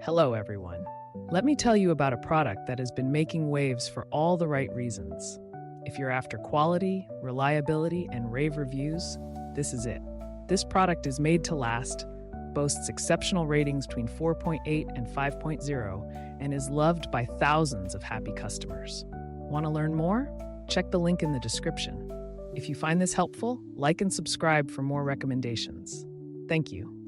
Hello, everyone. Let me tell you about a product that has been making waves for all the right reasons. If you're after quality, reliability, and rave reviews, this is it. This product is made to last, boasts exceptional ratings between 4.8 and 5.0, and is loved by thousands of happy customers. Want to learn more? Check the link in the description. If you find this helpful, like and subscribe for more recommendations. Thank you.